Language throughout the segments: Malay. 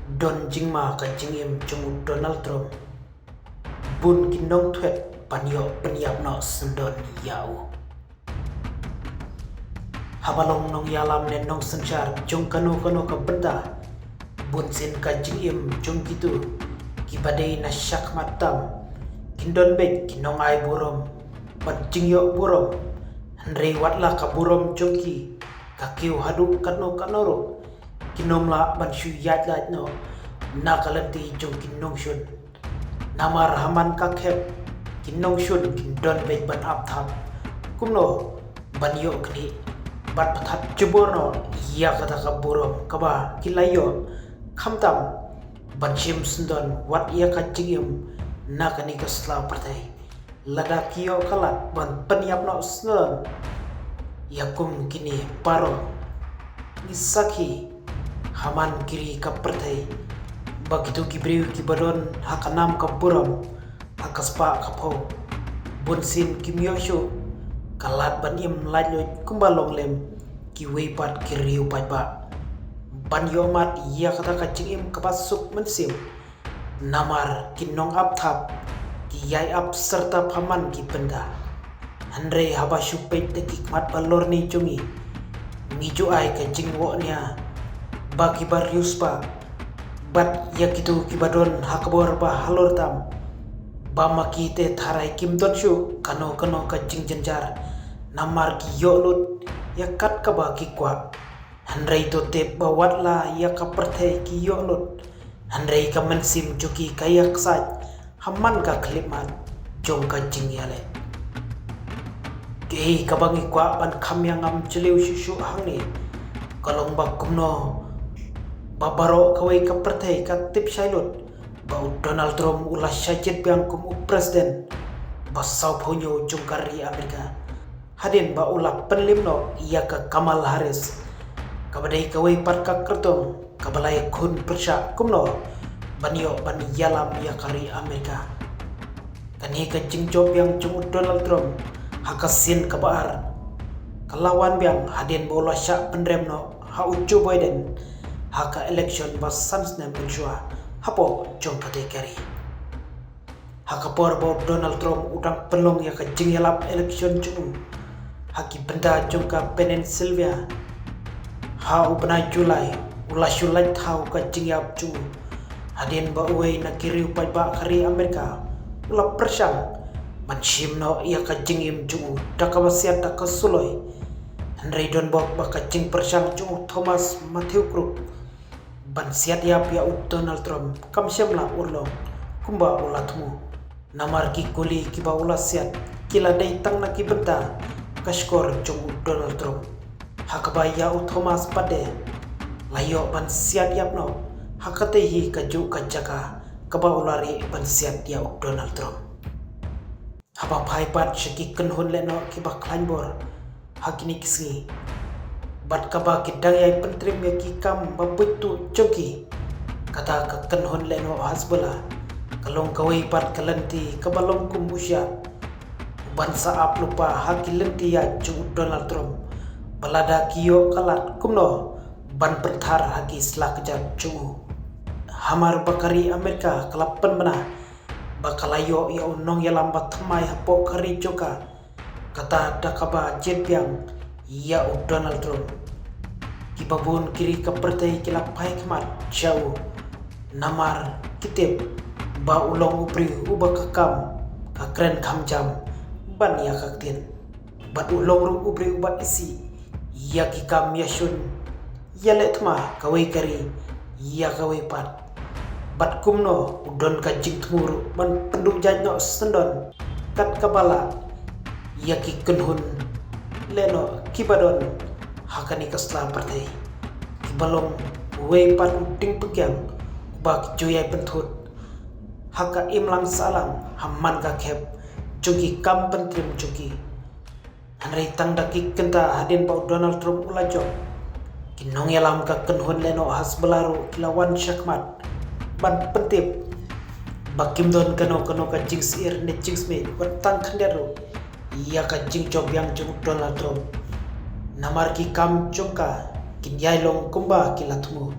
Don jingma ka jingim chung Donald Trump bun kinong thwet panyo penyap no sendon yau habalong nong yalam ne nong senchar chung kano ka benda bun sin ka jingim chung gitu kibadai na syak matam kindon bet kinong ai burom bat jingyo burom handrei watla ka burom chungki ka kiu hadu kano kanoro kinom la ban shu yat no nakalanti chung kinong shun namar haman ka khep kinong shun kindon bet ban ap thap kumno ban yo kni bat pathat jubor no ya kata ka burom kaba kilayo khamtam ban shim sundon wat ya ka jingim nakani ka sla partai lada kiyo kalat ban penyap no sundon yakum kini paro nisaki haman kiri ka partai begitu kibriu kibadon hakanam ka buram hakaspa kapo bunsin kimyoshu kalat ban im lajlo kumbalong lem kiwe pat kiriu pat ba ban yomat ya kata kacing im kapasuk mensim namar kinong ap thap kiyai ap serta paman ki benda Andre haba syupet de kikmat balor ni cungi miju ai ka jingwo nia bagi barius pa bat ya kitu kibadon hakabor ba halor tam ba makite tharai kim don shu kano ka jing jenjar namar ki yolut ya kat ka ba ki kwa handrei to te bawat la ya ka perthe ki yolut handrei ka mensim juki kayak saj haman ka klimat jong ka jing yale ke kabangi kwa ban kham yang am cheliu shu hangni kalong ba kumno babaro kawai ka pertai ka tip shailot bau Donald Trump ulah syajit biang kum presiden basau phonyo jungkari Amerika hadin ba ulah penlimno ia ka Kamal Harris kabadai kawai pat ka kertong kabalai khun persya kumno banyo ban yalam ya kari Amerika kani ka jingjob yang cung Donald Trump hakasin kabar kelawan biang hadin bola syak pendremno ha Joe Biden haka election bas sans na menjua hapo jong pate kari haka por bo Donald Trump udang pelong ya ka jingelap election chung haki benda jong ka Pennsylvania ha ubna Julai ula shulai thau ka jingyap chung hadin ba uai na kiri upai ba kari Amerika ula persang manshim no ya ka jingim chung dakawasiat dakasuloi Henry Don Bok ba ka jing persang chung Thomas Matthew Crook ban siat ya pia Donald Trump kam syamla urlong kumba ulatmu namar ki kuli ki ba ulat siat kila dai tang na ki benta kaskor chung Donald Trump hakaba ya Thomas pade layo ban siat yap no hakate hi ka ju ka jaka kaba ulari ban siat ya Donald Trump haba phai pat shiki kenhon le no ki ba klanbor hakini kisgi bat kaba kidang yai pentrim ya kikam babutu joki kata ka kenhon leno hasbala kalong kawai pat kalanti kabalong kumbusya bansa ap lupa haki lenti ya chung Donald Trump balada kiyo kalat kumno ban penthar haki selak kejap chung hamar bakari Amerika kelapan mana bakalayo ya unong ya lambat thamai hapo kari joka kata dakaba jetbiang ya Donald Trump kibabun kiri ka pertai kila pai kemat jauh namar kitip ba ulong upri uba kakam ka kren kam jam ban ya kaktin bat ulong ru upri uba isi ya kikam yashun ya letma kawai kari ya kawai pat bat kumno udon ka jing tmur ban penduk jajno sendon kat kabala ya ki kenhun leno kibadon hakani kasla partai kibalong wei pat uding pegang bak joyai penthut haka imlang salang hamman ka khep jogi kam pentrim jogi hanrei tang daki kenta hadin pau Donald Trump ulajo kinong yalam ka kenhun leno has belaru kilawan syakmat ban pentip bakim don kano ka jinx ir ne jinx me watang khandero iya ka jing job yang jung Donald Trump namar ki kam chongka kinyai long kumba kilatmu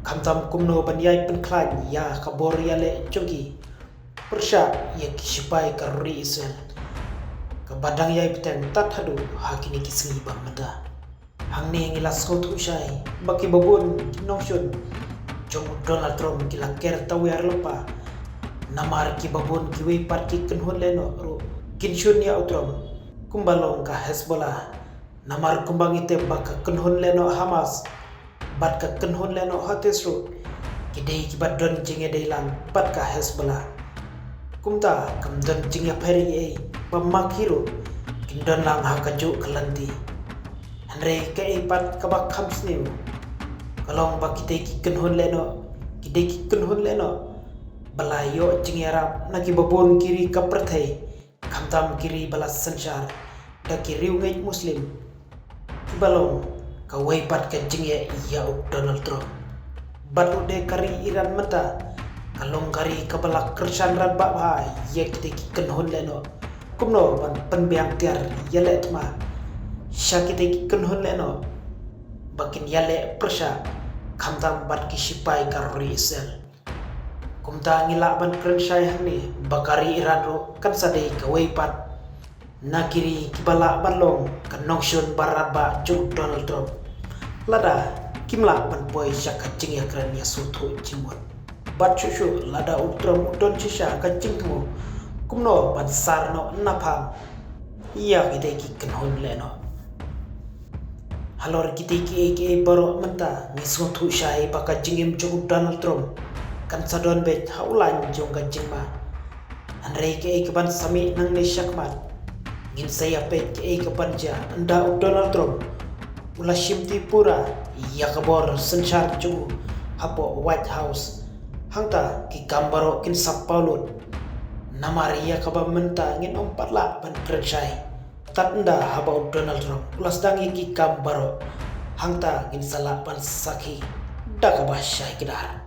kamtam kumno ban yai penklan ya kabor yale jogi persya ya kisipai karuri Israel kabadang yai peteng tat hadu hakini kisngi bang meda hangni ngilas hotu usai baki babun noshun jong Donald Trump kila ker tawar lepa namar ki babun kiwe parki kenhon leno ro kinshun ya utrom kumbalong ka Hezbollah namar kumbang ite baka kenhon leno Hamas bat ka kenhon leno Houthis kidei kibat don jinge deilang bat ka Hezbollah kumta kam don jinge peri pamakiro kindon lang hakaju kelanti andre ke pat kabak khamsniu kalong bakite ki kenhon leno kidei ki kenhon leno balayo jinge arab naki babon kiri kaperthai kamtam kiri balas sansar da kiri ngai muslim balong kawai pat ka jinge ya Donald Trump batu de kari Iran mata kalong kari kabala kersan rat ba ya kita kenhon leno kumno ban penbiang tiar yale tma syakite kenhon leno bakin yale persya kamtam bat ki sipai karuri Israel kumta ngila ban kerensai hani bakari Iran ro kan sadai kawai pat nakiri kibala balong kanongshon baraba juk Donald Trump lada kimla ban boy syaka jing ya kran ya sutu jimon bat shushu lada utrom udon shisha ka jingmu kumno ban sarno napam iya gide ki kenhon leno halor gide ki eke baro menta ni sutu shai baka jingim juk Donald Trump kan sadon bet haulan jong ka jingma andre ke ban sami nang ne syakmat ngin saya pet ke panja anda Donald Trump ula shimti pura ya kabor sensar ju hapo White House hangta ki gambaro kin sapaulut namari ya kaba menta ngin ompatla ban kerjai tat anda haba Donald Trump ulas dangi ki gambaro hangta ngin salah ban saki da kabah syai kedar